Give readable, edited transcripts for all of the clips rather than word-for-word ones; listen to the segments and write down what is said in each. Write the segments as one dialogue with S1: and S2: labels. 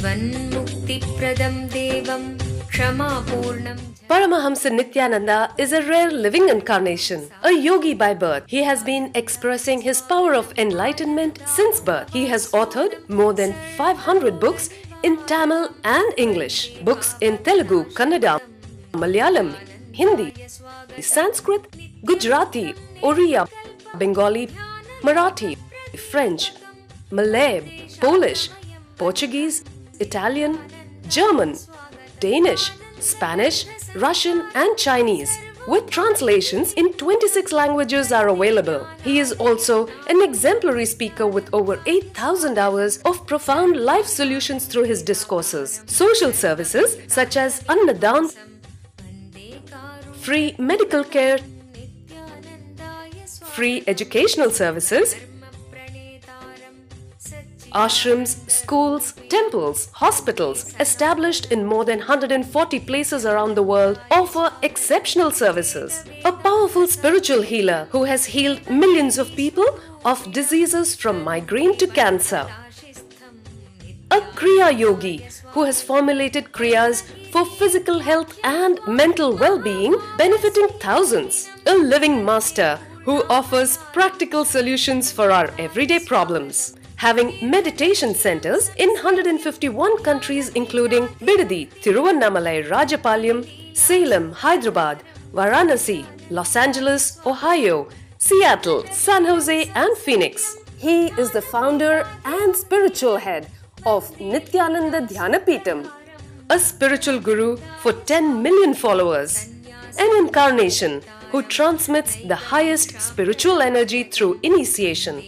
S1: जीवन्मुक्तिप्रदं देवं क्षमापूर्णं.
S2: Paramahamsa Nithyananda is a rare living incarnation, a yogi by birth. He has been expressing his power of enlightenment since birth. He has authored more than 500 books in Tamil and English, books in Telugu, Kannada, Malayalam, Hindi, Sanskrit, Gujarati, Oriya, Bengali, Marathi, French, Malay, Polish, Portuguese, Italian, German, Danish, Spanish, Russian and Chinese, with translations in 26 languages are available. He is also an exemplary speaker with over 8,000 hours of profound life solutions through his discourses. Social services such as Annadan, free medical care, free educational services, ashrams, schools, temples, hospitals established in more than 140 places around the world offer exceptional services. A powerful spiritual healer who has healed millions of people of diseases from migraine to cancer. A Kriya Yogi who has formulated Kriyas for physical health and mental well-being benefiting thousands. A living master who offers practical solutions for our everyday problems. Having meditation centers in 151 countries including Bidadi, Tiruvannamalai, Rajapalyam, Salem, Hyderabad, Varanasi, Los Angeles, Ohio, Seattle, San Jose and Phoenix. He is the founder and spiritual head of Nithyananda Dhyanapitham, a spiritual guru for 10 million followers, an incarnation who transmits the highest spiritual energy through initiation.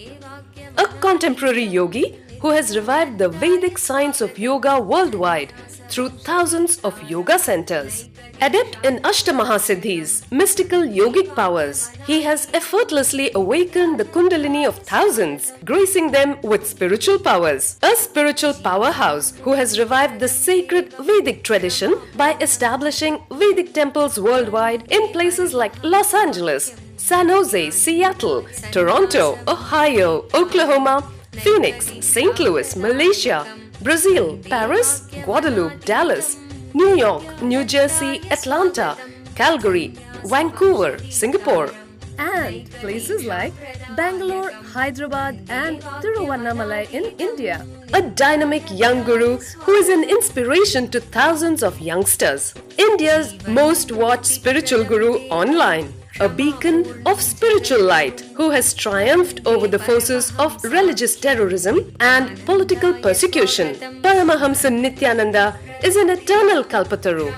S2: A contemporary yogi who has revived the Vedic science of yoga worldwide through thousands of yoga centers. Adept in Ashtamahasiddhis, mystical yogic powers, he has effortlessly awakened the kundalini of thousands, gracing them with spiritual powers. A spiritual powerhouse who has revived the sacred Vedic tradition by establishing Vedic temples worldwide in places like Los Angeles, San Jose, Seattle, Toronto, Ohio, Oklahoma, Phoenix, St. Louis, Malaysia, Brazil, Paris, Guadeloupe, Dallas, New York, New Jersey, Atlanta, Calgary, Vancouver, Singapore, and places like Bangalore, Hyderabad, and Tiruvannamalai in India. A dynamic young guru who is an inspiration to thousands of youngsters. India's most watched spiritual guru online. A beacon of spiritual light who has triumphed over the forces of religious terrorism and political persecution. Paramahamsa Nithyananda is an eternal Kalpataru,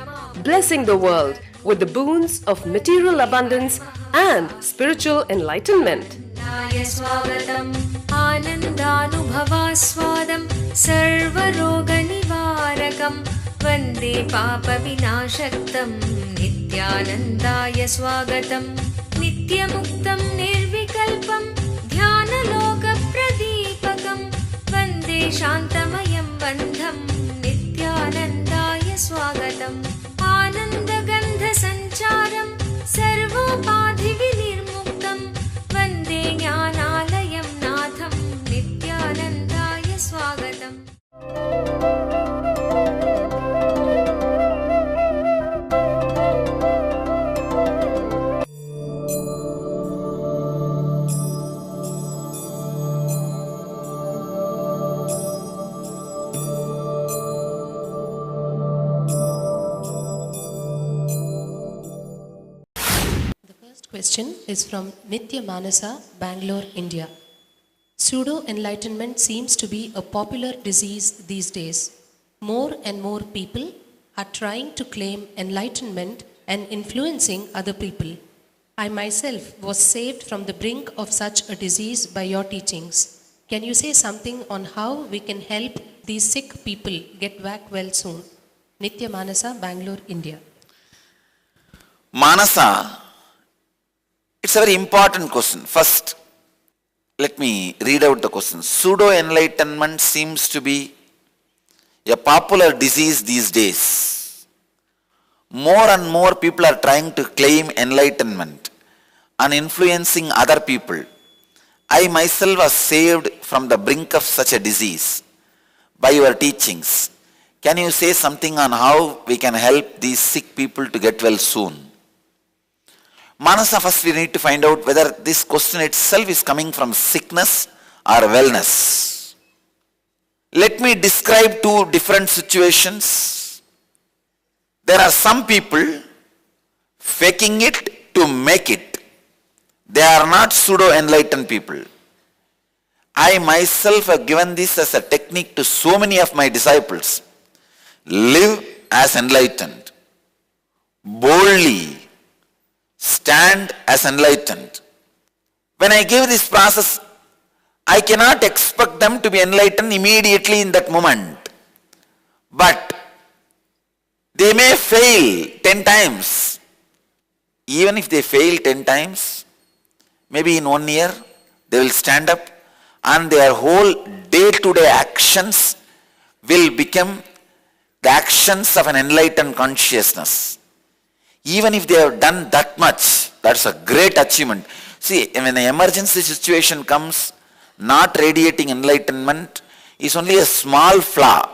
S2: blessing the world with the boons of material abundance and spiritual enlightenment.
S1: Vande Papa Vinashaktam Nithyanandaya Swagatam Nityamuktam Nirvikalpam Dhyana Pradipakam Vande Shantamayam Bandham Nithyanandaya Swagatam Ananda Gandha Sancharam Sarvopadhi Vinirmuktam Vande Jnanalayam Natham Nithyanandaya Swagatam.
S3: Question is from Nithyananda, Bangalore, India. Pseudo-enlightenment seems to be a popular disease these days. More and more people are trying to claim enlightenment and influencing other people. I myself was saved from the brink of such a disease by your teachings. Can you say something on how we can help these sick people get back well soon? Nithyananda, Bangalore, India.
S4: Manasa, it's a very important question. First, let me read out the question. Pseudo-enlightenment seems to be a popular disease these days. More and more people are trying to claim enlightenment and influencing other people. I myself was saved from the brink of such a disease by your teachings. Can you say something on how we can help these sick people to get well soon? Manasa, first we need to find out whether this question itself is coming from sickness or wellness. Let me describe two different situations. There are some people faking it to make it. They are not pseudo-enlightened people. I myself have given this as a technique to so many of my disciples. Live as enlightened. Boldly stand as enlightened. When I give this process, I cannot expect them to be enlightened immediately in that moment. But they may fail 10 times. Even if they fail 10 times, maybe in 1 year, they will stand up and their whole day-to-day actions will become the actions of an enlightened consciousness. Even if they have done that much, that's a great achievement. See, when an emergency situation comes, not radiating enlightenment is only a small flaw.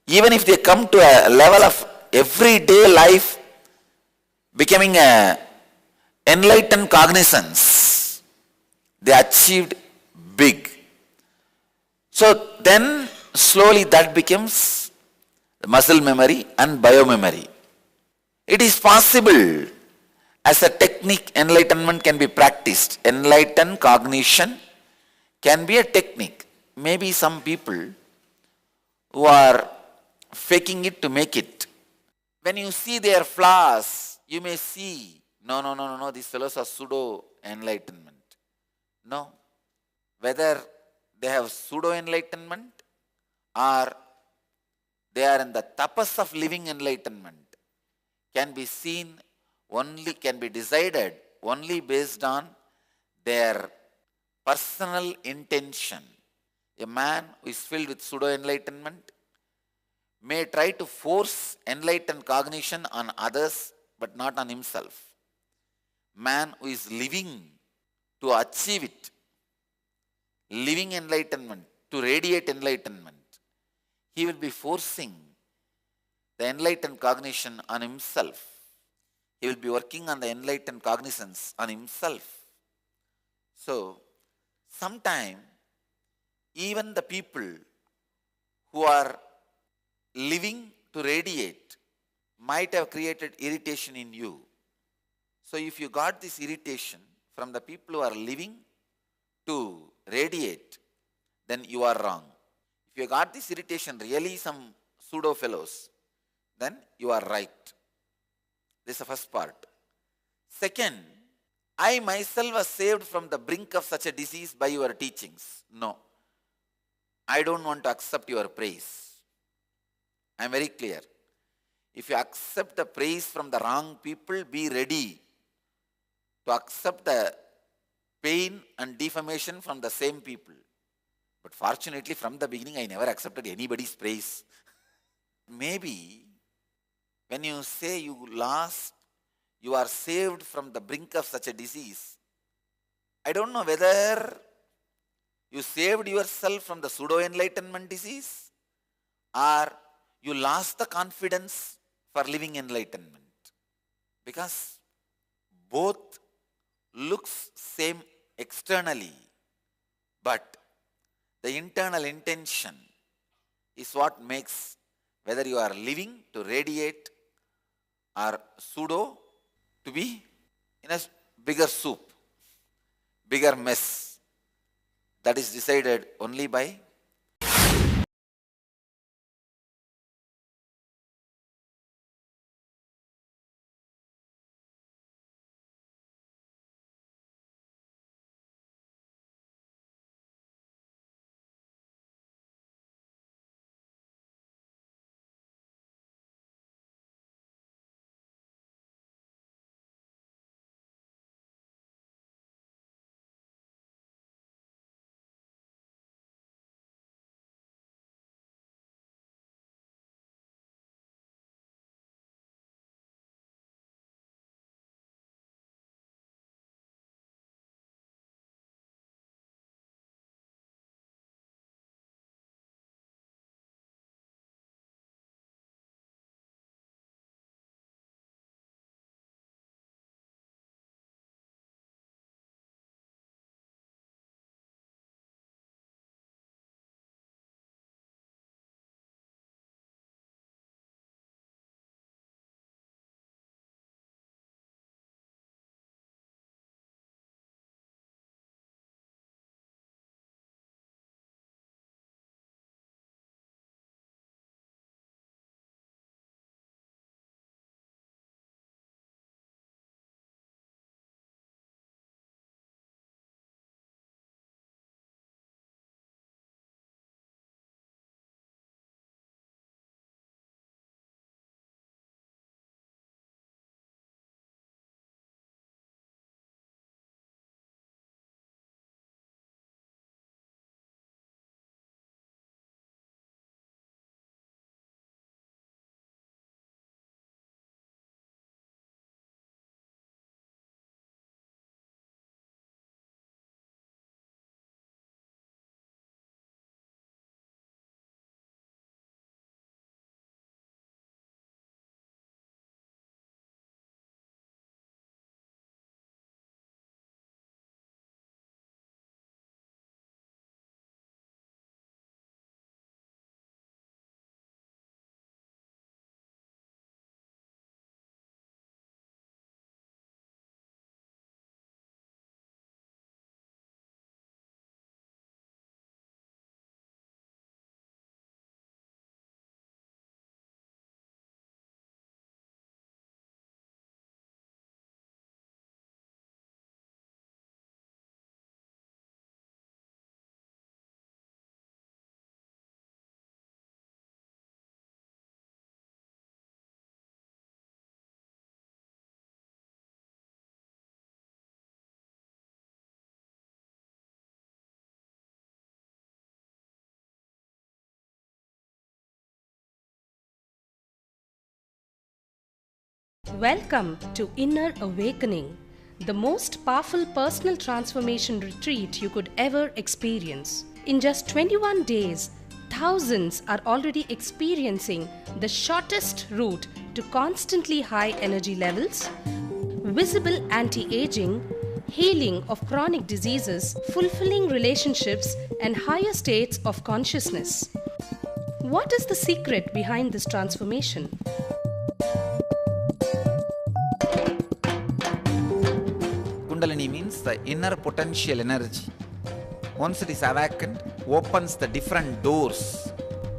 S4: Even if they come to a level of everyday life becoming a enlightened cognizance, they achieved big. So then slowly that becomes muscle memory and biomemory. It is possible as a technique enlightenment can be practiced. Enlightened cognition can be a technique. Maybe some people who are faking it to make it. When you see their flaws, you may see, no, these fellows are pseudo-enlightenment. No. Whether they have pseudo-enlightenment or they are in the tapas of living enlightenment can be seen only, can be decided only based on their personal intention. A man who is filled with pseudo-enlightenment may try to force enlightened cognition on others but not on himself. Man who is living to achieve it, living enlightenment, to radiate enlightenment, he will be forcing the enlightened cognition on himself. He will be working on the enlightened cognizance on himself. So, sometime even the people who are living to radiate might have created irritation in you. So if you got this irritation from the people who are living to radiate, then you are wrong. If you got this irritation really some pseudo fellows, then you are right. This is the first part. Second, I myself was saved from the brink of such a disease by your teachings. No. I don't want to accept your praise. I am very clear. If you accept the praise from the wrong people, be ready to accept the pain and defamation from the same people. But fortunately, from the beginning, I never accepted anybody's praise. Maybe when you say you are saved from the brink of such a disease, I don't know whether you saved yourself from the pseudo-enlightenment disease or you lost the confidence for living enlightenment. Because both looks same externally, but the internal intention is what makes whether you are living to radiate or pseudo to be in a bigger soup, bigger mess. That is decided only by
S3: Welcome to Inner Awakening, the most powerful personal transformation retreat you could ever experience. In just 21 days, thousands are already experiencing the shortest route to constantly high energy levels, visible anti-aging, healing of chronic diseases, fulfilling relationships, and higher states of consciousness. What is the secret behind this transformation?
S4: Kundalini means the inner potential energy. Once it is awakened, opens the different doors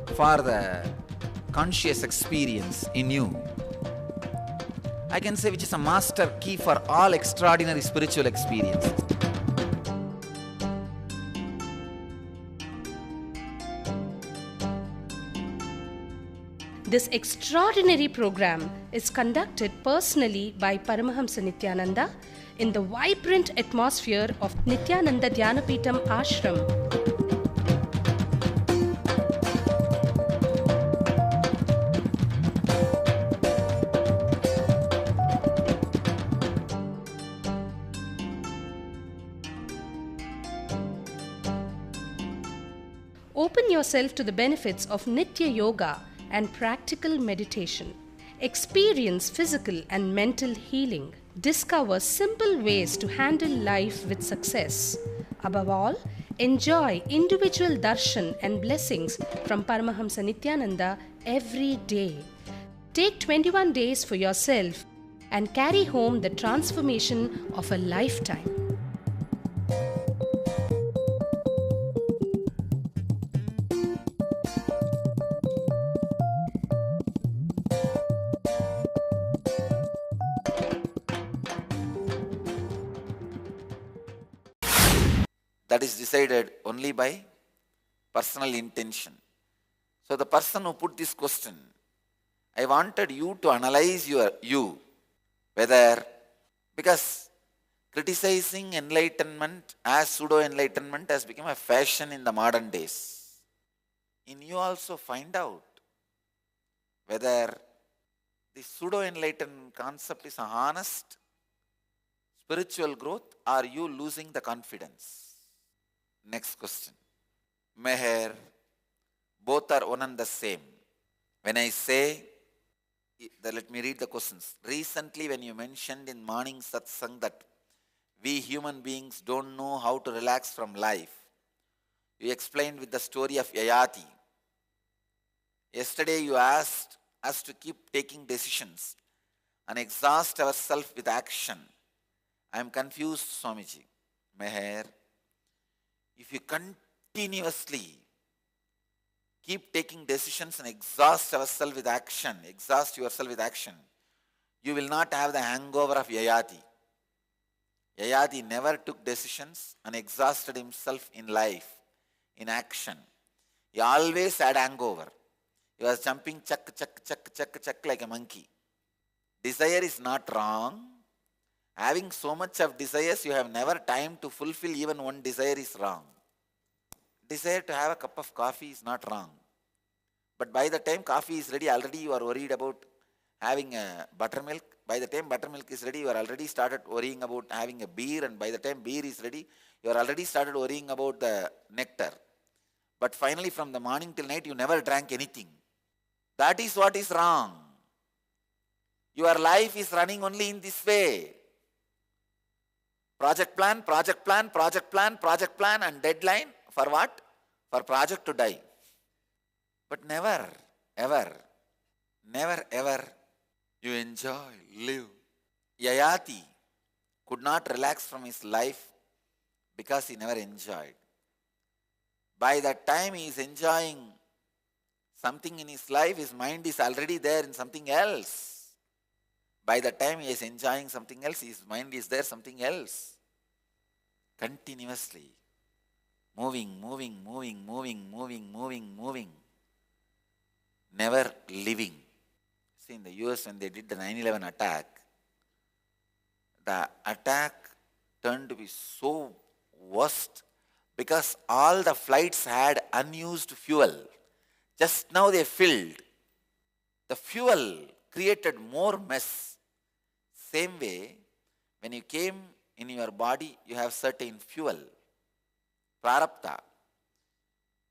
S4: for the conscious experience in you. I can say which is a master key for all extraordinary spiritual experiences.
S3: This extraordinary program is conducted personally by Paramahamsa Nithyananda in the vibrant atmosphere of Nithyananda Dhyanapitham Ashram. Open yourself to the benefits of Nitya Yoga and practical meditation. Experience physical and mental healing. Discover simple ways to handle life with success. Above all, enjoy individual darshan and blessings from Paramahamsa Nithyananda every day. Take 21 days for yourself and carry home the transformation of a lifetime.
S4: That is decided only by personal intention. So the person who put this question, I wanted you to analyze you, whether, because criticizing enlightenment as pseudo-enlightenment has become a fashion in the modern days. In you also find out whether the pseudo-enlightened concept is an honest spiritual growth, or are you losing the confidence? Next question. Meher, both are one and the same. When I say, let me read the questions. Recently when you mentioned in morning satsang that we human beings don't know how to relax from life, you explained with the story of Yayati. Yesterday you asked us to keep taking decisions and exhaust ourselves with action. I am confused, Swamiji. Meher, if you continuously keep taking decisions and exhaust yourself with action, you will not have the hangover of Yayati. Yayati never took decisions and exhausted himself in life, in action. He always had hangover. He was jumping chuck like a monkey. Desire is not wrong. Having so much of desires, you have never time to fulfill even one desire is wrong. Desire to have a cup of coffee is not wrong. But by the time coffee is ready, already you are worried about having a buttermilk. By the time buttermilk is ready, you are already started worrying about having a beer. And by the time beer is ready, you are already started worrying about the nectar. But finally from the morning till night, you never drank anything. That is what is wrong. Your life is running only in this way. Project plan, and deadline. For what? For project to die. But never, ever you enjoy, live. Yayati could not relax from his life because he never enjoyed. By that time he is enjoying something in his life, his mind is already there in something else. By the time he is enjoying something else, his mind is there something else. Continuously. Moving. Never living. See, in the US when they did the 9/11 attack, the attack turned to be so worst because all the flights had unused fuel. Just now they filled. The fuel created more mess. Same way, when you came in your body, you have certain fuel, prarabdha.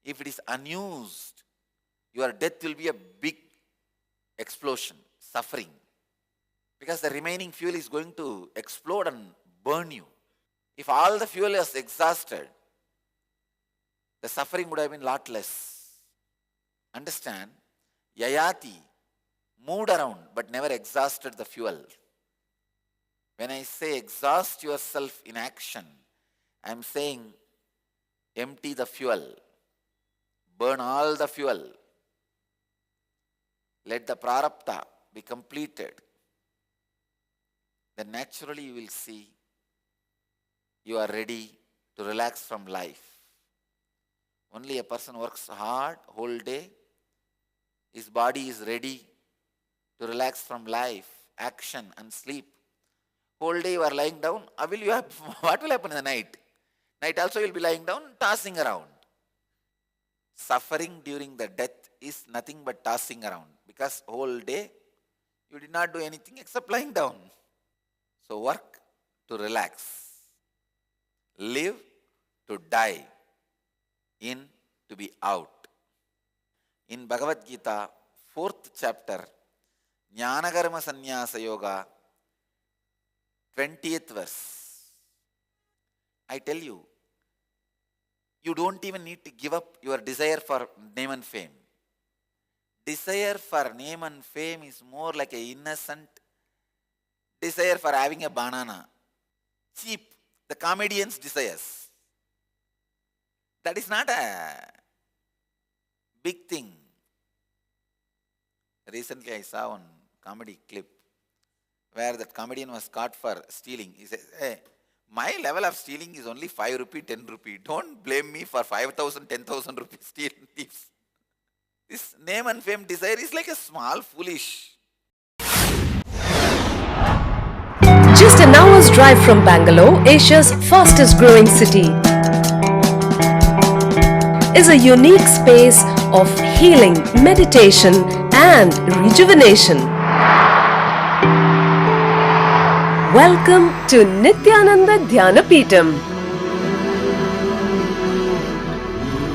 S4: If it is unused, your death will be a big explosion, suffering. Because the remaining fuel is going to explode and burn you. If all the fuel is exhausted, the suffering would have been a lot less. Understand? Yayati moved around but never exhausted the fuel. When I say exhaust yourself in action, I am saying empty the fuel, burn all the fuel. Let the prarabdha be completed. Then naturally you will see you are ready to relax from life. Only a person works hard whole day, his body is ready to relax from life, action and sleep. Whole day you are lying down, what will happen in the night? Night also you will be lying down, tossing around. Suffering during the death is nothing but tossing around, because whole day you did not do anything except lying down. So work to relax. Live to die. In to be out. In Bhagavad Gita, 4th chapter, Jnanakarma Sannyasa Yoga, 20th verse. I tell you, you don't even need to give up your desire for name and fame. Desire for name and fame is more like an innocent desire for having a banana. Cheap. The comedian's desires. That is not a big thing. Recently I saw one comedy clip where that comedian was caught for stealing. He says, hey, my level of stealing is only 5 rupee, 10 rupee. Don't blame me for 5,000, 10,000 rupees stealing thieves. This name and fame desire is like a small foolish.
S2: Just an hour's drive from Bangalore, Asia's fastest growing city, is a unique space of healing, meditation and rejuvenation. Welcome to Nithyananda Dhyanapeetham.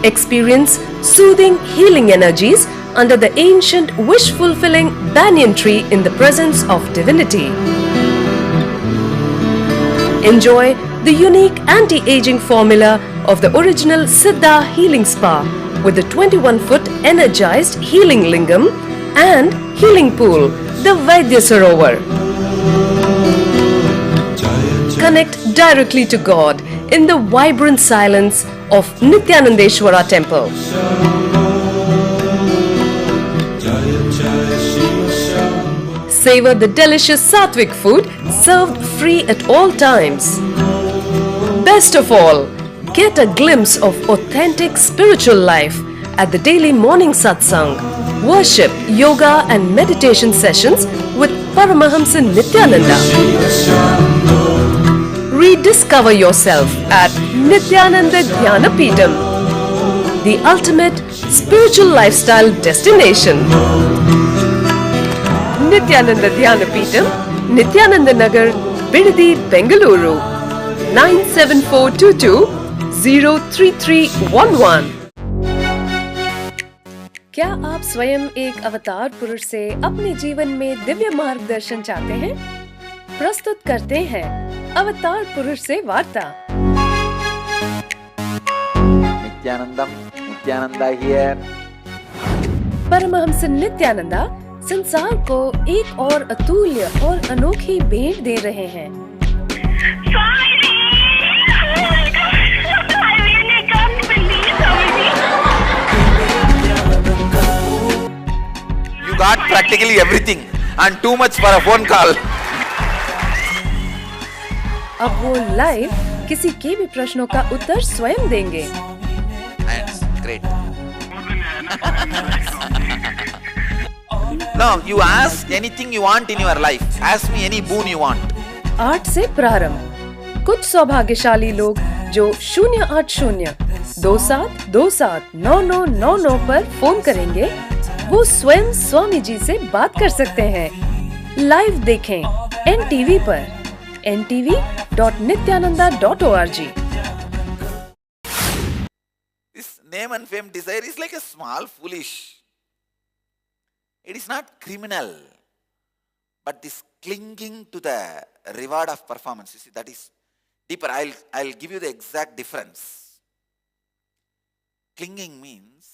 S2: Experience soothing healing energies under the ancient wish-fulfilling banyan tree in the presence of divinity. Enjoy the unique anti-aging formula of the original Siddha Healing Spa with the 21-foot energized healing lingam and healing pool, the Vaidya Sarovar. Connect directly to God in the vibrant silence of Nithyanandeshwara temple. Savor the delicious sattvic food served free at all times. Best of all, get a glimpse of authentic spiritual life at the daily morning satsang, worship, yoga and meditation sessions with Paramahamsa Nithyananda. Rediscover yourself at Nithyananda Dhyanapeetham, the ultimate spiritual lifestyle destination. Nithyananda Dhyanapeetham, Nithyananda Nagar, Bidadi, Bengaluru, 9742203311. क्या आप स्वयं एक अवतार पुरुष से अपने जीवन में दिव्य मार्गदर्शन चाहते हैं? प्रस्तुत करते हैं अवतार पुरुष से वार्ता।
S4: Nithyananda here.
S2: परमहंस नित्यानंदा संसार को एक और अतुल्य और अनोखी भेंट दे रहे हैं।
S4: You got practically everything and too much for a phone call.
S2: अब वो लाइव किसी के भी प्रश्नों का उत्तर स्वयं देंगे।
S4: That's great. No, you ask anything you want in your life. Ask me any boon you want.
S2: 8 से प्रारंभ। कुछ सौभाग्यशाली लोग जो 08027279999 पर फोन करेंगे, वो स्वयं स्वामी जी से बात कर सकते हैं। लाइव देखें, NTV पर ntv.nithyananda.org.
S4: This name and fame desire is like a small foolish. It is not criminal, but this clinging to the reward of performance, you see, that is deeper. I'll give you the exact difference. Clinging means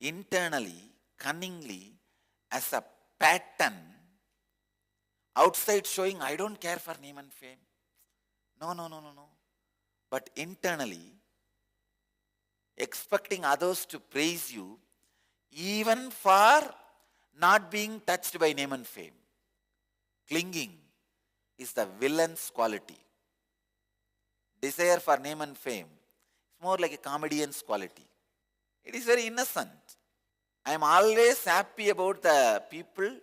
S4: internally, cunningly, as a pattern, outside showing I don't care for name and fame. No. But internally, expecting others to praise you even for not being touched by name and fame. Clinging is the villain's quality. Desire for name and fame is more like a comedian's quality. It is very innocent. I am always happy about the people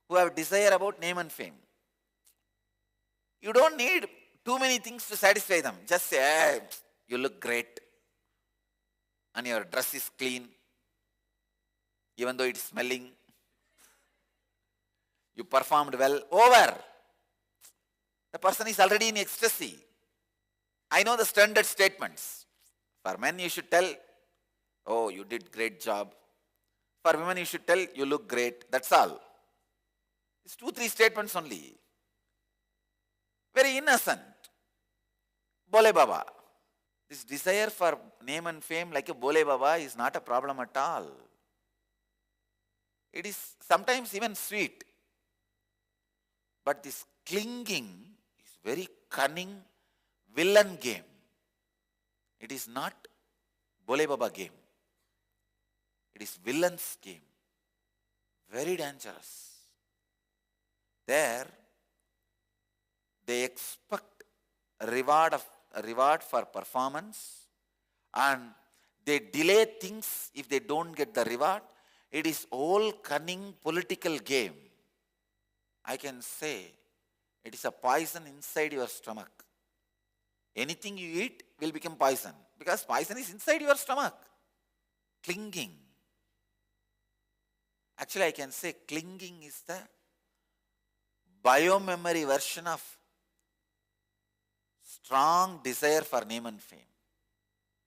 S4: who have desire about name and fame. You don't need too many things to satisfy them. Just say, hey, you look great and your dress is clean, even though it's smelling. You performed well. Over. The person is already in ecstasy. I know the standard statements. For men you should tell, oh, you did great job. For women you should tell, you look great. That's all. It's 2-3 statements only. Very innocent. Bole Baba. This desire for name and fame like a Bole Baba is not a problem at all. It is sometimes even sweet. But this clinging is very cunning villain game. It is not Bole Baba game. It is villain's game. Very dangerous. There, they expect a reward for performance, and they delay things if they don't get the reward. It is all cunning political game. I can say it is a poison inside your stomach. Anything you eat will become poison because poison is inside your stomach. Clinging. Actually, I can say clinging is the biomemory version of strong desire for name and fame.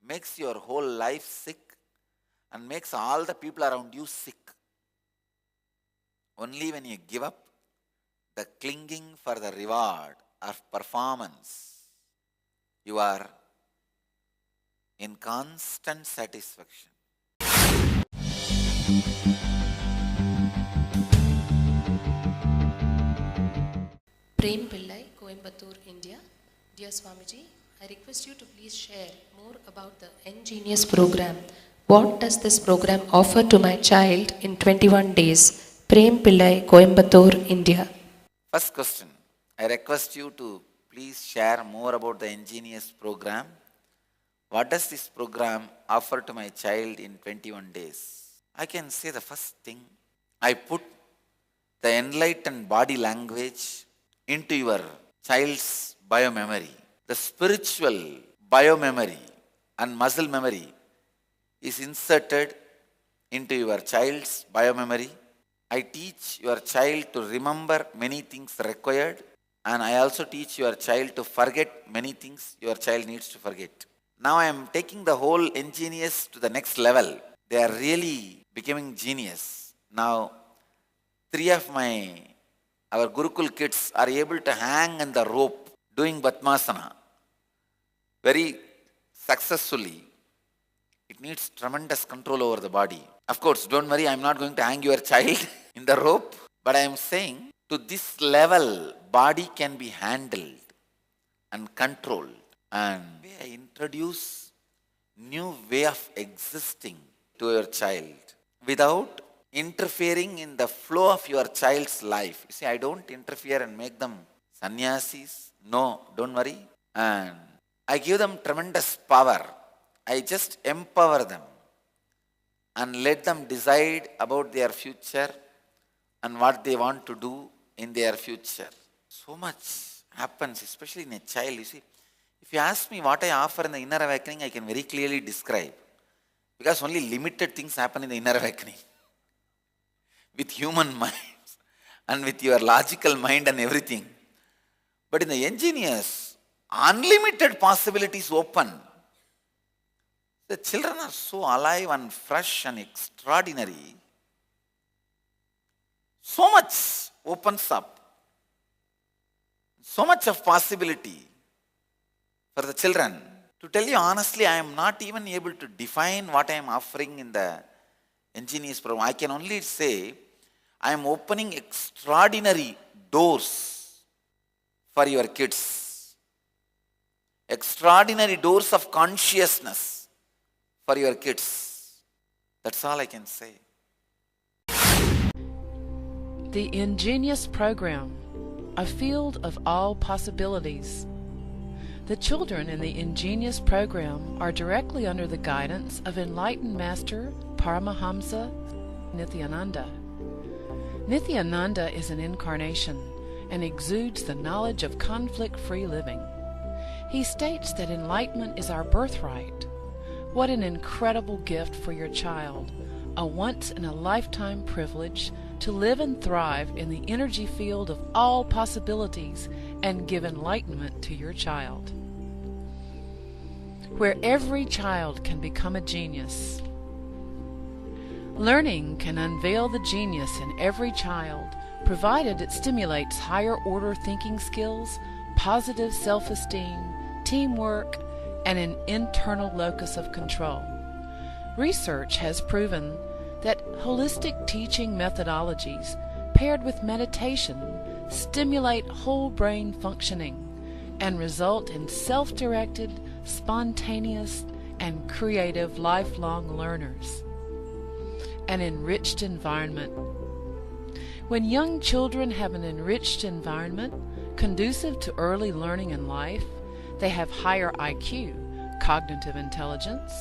S4: Makes your whole life sick and makes all the people around you sick. Only when you give up the clinging for the reward of performance, you are in constant satisfaction.
S3: Prem Pillai, Coimbatore, India. Dear Swamiji, I request you to please share more about the N-Genius program. What does this program offer to my child in 21 days? Prem Pillai, Coimbatore, India.
S4: First question, I request you to please share more about the N-Genius program. What does this program offer to my child in 21 days? I can say the first thing, I put the enlightened body language into your child's biomemory. The spiritual biomemory and muscle memory is inserted into your child's biomemory. I teach your child to remember many things required, and I also teach your child to forget many things your child needs to forget. Now I am taking the whole ingenious to the next level. They are really becoming genius. Now 3 of our Gurukul kids are able to hang on the rope doing Padmasana very successfully. It needs tremendous control over the body. Of course, don't worry, I am not going to hang your child in the rope, but I am saying to this level, body can be handled and controlled. And I introduce new way of existing to your child without interfering in the flow of your child's life. You see, I don't interfere and make them sannyasis. No, don't worry. And I give them tremendous power. I just empower them and let them decide about their future and what they want to do in their future. So much happens, especially in a child. You see, if you ask me what I offer in the inner awakening, I can very clearly describe. Because only limited things happen in the inner awakening with human minds. and with your logical mind and everything. But in the ingenious, unlimited possibilities open. The children are so alive and fresh and extraordinary. So much opens up. So much of possibility for the children. To tell you honestly, I am not even able to define what I am offering in the ingenious program. I can only say I am opening extraordinary doors for your kids. Extraordinary doors of consciousness for your kids. That's all I can say.
S5: The Ingenious Program, a field of all possibilities. The children in the Ingenious Program are directly under the guidance of enlightened Master Paramahamsa Nithyananda. Nithyananda is an incarnation and exudes the knowledge of conflict-free living. He states that enlightenment is our birthright. What an incredible gift for your child, a once-in-a-lifetime privilege to live and thrive in the energy field of all possibilities and give enlightenment to your child. Where every child can become a genius. Learning can unveil the genius in every child, provided it stimulates higher order thinking skills, positive self-esteem, teamwork, and an internal locus of control. Research has proven that holistic teaching methodologies paired with meditation stimulate whole brain functioning and result in self-directed, spontaneous, and creative lifelong learners. An enriched environment. When young children have an enriched environment conducive to early learning in life, they have higher IQ, cognitive intelligence,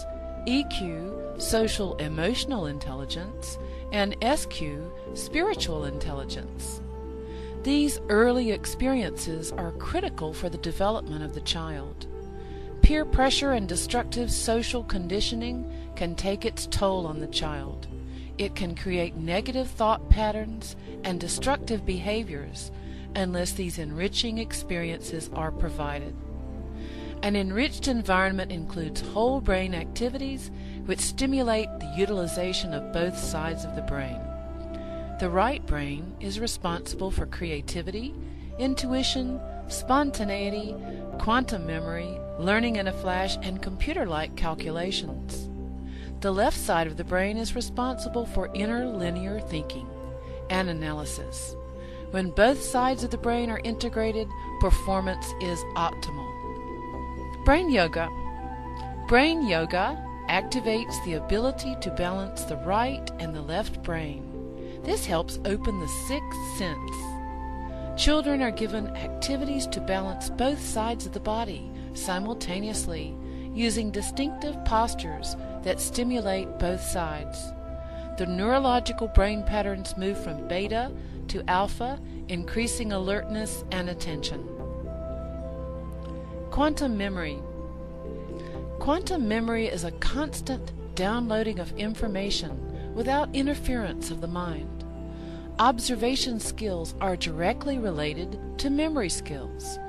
S5: EQ, social emotional intelligence, and SQ, spiritual intelligence. These early experiences are critical for the development of the child. Peer pressure and destructive social conditioning can take its toll on the child. It can create negative thought patterns and destructive behaviors unless these enriching experiences are provided. An enriched environment includes whole brain activities which stimulate the utilization of both sides of the brain. The right brain is responsible for creativity, intuition, spontaneity, quantum memory, learning in a flash, and computer-like calculations. The left side of the brain is responsible for inner linear thinking and analysis. When both sides of the brain are integrated, performance is optimal. Brain yoga. Brain yoga activates the ability to balance the right and the left brain. This helps open the sixth sense. Children are given activities to balance both sides of the body simultaneously, using distinctive postures that stimulate both sides. The neurological brain patterns move from beta to alpha, increasing alertness and attention. Quantum memory. Quantum memory is a constant downloading of information without interference of the mind. Observation skills are directly related to memory skills.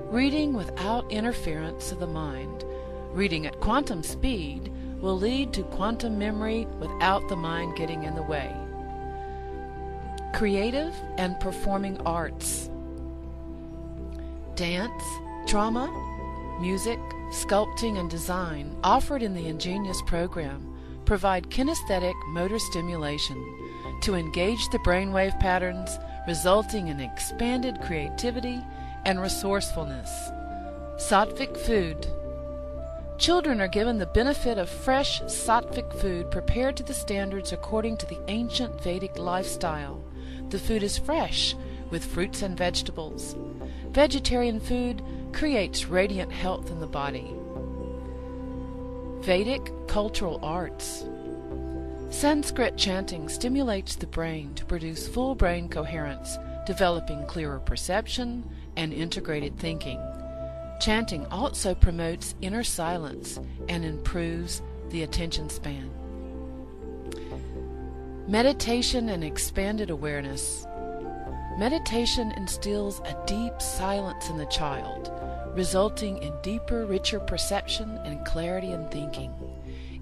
S5: Reading without interference of the mind, reading at quantum speed, will lead to quantum memory without the mind getting in the way. Creative and performing arts. Dance, drama, music, sculpting, and design offered in the Ingenious program provide kinesthetic motor stimulation to engage the brainwave patterns, resulting in expanded creativity and resourcefulness. Sattvic food. Children are given the benefit of fresh sattvic food prepared to the standards according to the ancient Vedic lifestyle. The food is fresh, with fruits and vegetables. Vegetarian food creates radiant health in the body. Vedic cultural arts. Sanskrit chanting stimulates the brain to produce full brain coherence, developing clearer perception and integrated thinking. Chanting also promotes inner silence and improves the attention span. Meditation and expanded awareness. Meditation instills a deep silence in the child, resulting in deeper, richer perception and clarity in thinking.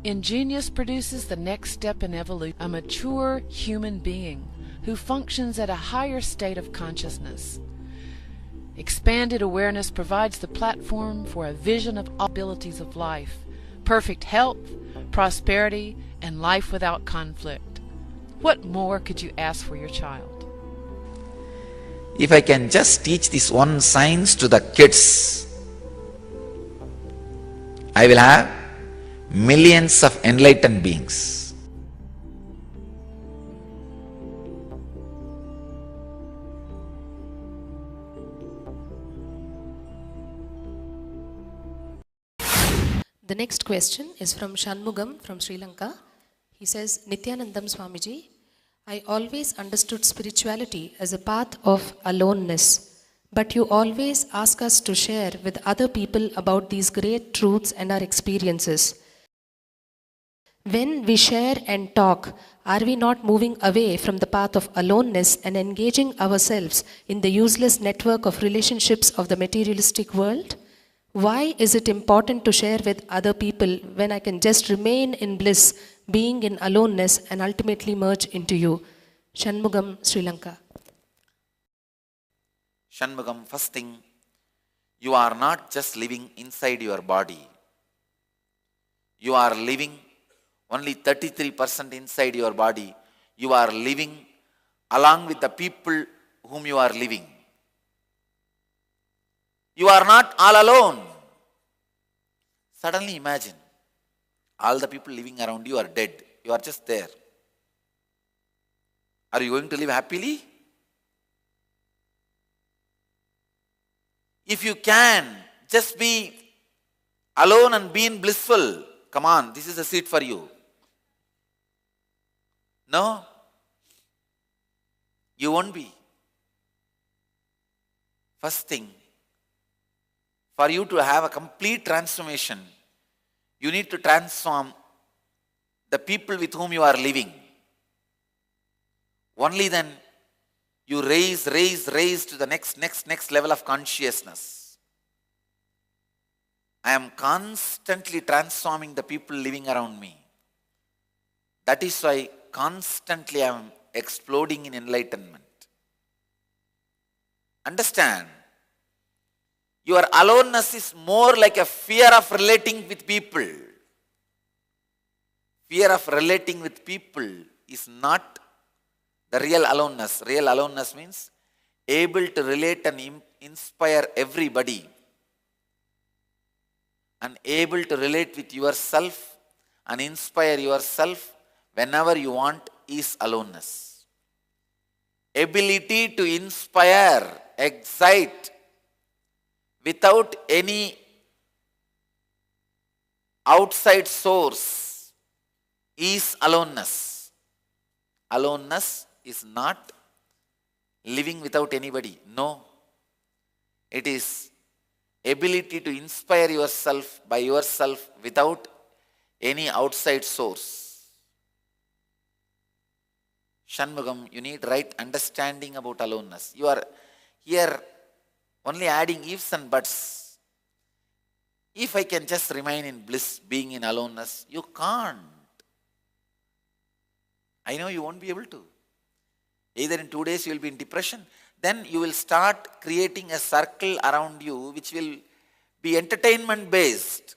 S5: Ingenious produces the next step in evolution, a mature human being who functions at a higher state of consciousness. Expanded awareness provides the platform for a vision of all abilities of life, perfect health, prosperity, and life without conflict. What more could you ask for your child?
S4: If I can just teach this one science to the kids, I will have millions of enlightened beings.
S3: The next question is from Shanmugam from Sri Lanka. He says, Nithyanandam Swamiji, I always understood spirituality as a path of aloneness, but you always ask us to share with other people about these great truths and our experiences. When we share and talk, are we not moving away from the path of aloneness and engaging ourselves in the useless network of relationships of the materialistic world? Why is it important to share with other people when I can just remain in bliss, being in aloneness and ultimately merge into you? Shanmugam, Sri Lanka.
S4: Shanmugam, first thing, you are not just living inside your body. You are living only 33% inside your body. You are living along with the people whom you are living. You are not all alone. Suddenly imagine, all the people living around you are dead. You are just there. Are you going to live happily? If you can, just be alone and be in blissful. Come on, this is a seat for you. No, you won't be. First thing, for you to have a complete transformation, you need to transform the people with whom you are living. Only then you raise to the next level of consciousness. I am constantly transforming the people living around me. That is why constantly I am exploding in enlightenment. Understand, your aloneness is more like a fear of relating with people. Fear of relating with people is not the real aloneness. Real aloneness means able to relate and inspire everybody, and able to relate with yourself and inspire yourself whenever you want is aloneness. Ability to inspire, excite, without any outside source is aloneness. Aloneness is not living without anybody. No. It is ability to inspire yourself by yourself without any outside source. Shanmugam, you need right understanding about aloneness. You are here only adding ifs and buts. If I can just remain in bliss, being in aloneness, you can't. I know you won't be able to. Either in 2 days you will be in depression, then you will start creating a circle around you which will be entertainment based.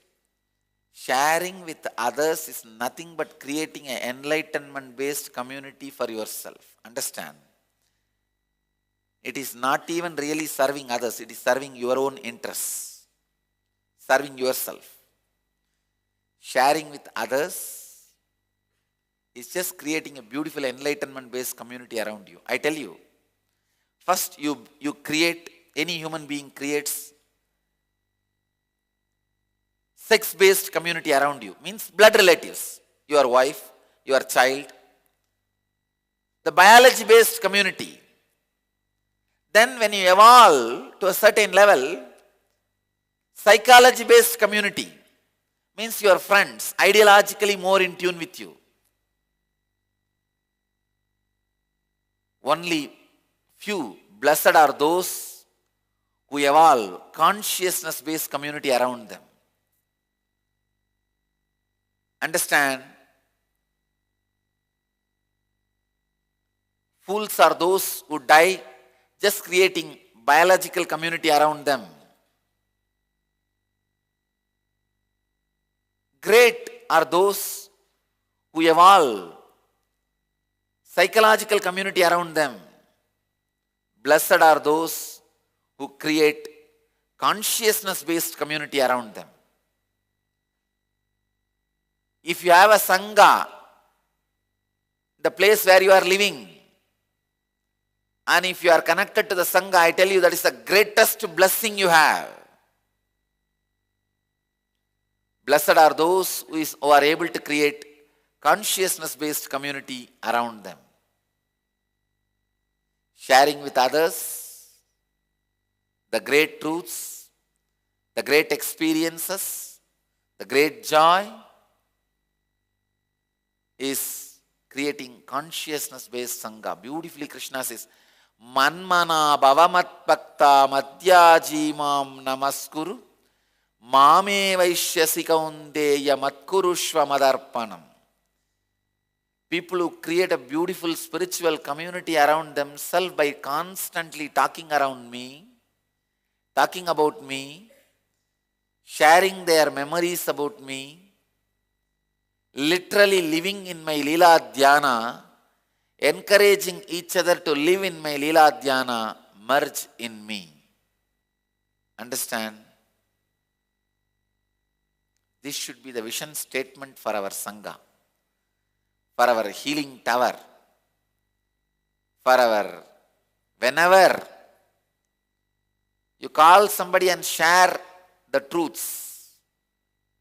S4: Sharing with others is nothing but creating an enlightenment based community for yourself. Understand? It is not even really serving others, it is serving your own interests, serving yourself. Sharing with others is just creating a beautiful enlightenment based community around you. I tell you, first you create, any human being creates sex based community around you, means blood relatives, your wife, your child, the biology based community. Then when you evolve to a certain level, psychology based community, means your friends, ideologically more in tune with you. Only few Blessed are those who evolve consciousness-based community around them. Understand? Fools are those who die just creating biological community around them. Great are those who evolve psychological community around them. Blessed are those who create consciousness-based community around them. If you have a Sangha, the place where you are living, and if you are connected to the Sangha, I tell you that is the greatest blessing you have. Blessed are those who are able to create consciousness-based community around them. Sharing with others the great truths, the great experiences, the great joy is creating consciousness-based Sangha. Beautifully Krishna says, Manmana bhavamatbhakta madhyajimam namaskuru Mame vaishyasi kaundeya matkurushva madarpanam. People who create a beautiful spiritual community around themselves by constantly talking around me, talking about me, sharing their memories about me, literally living in my Lila Dhyana, encouraging each other to live in my Lila Dhyana, merge in me. Understand? This should be the vision statement for our Sangha, for our healing tower, for our, whenever you call somebody and share the truths,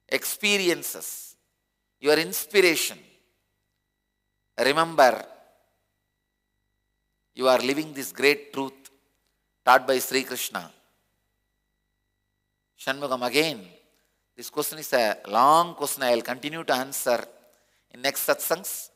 S4: experiences, your inspiration, remember you are living this great truth taught by Sri Krishna. Shanmugam, again, this question is a long question. I will continue to answer in next satsangs.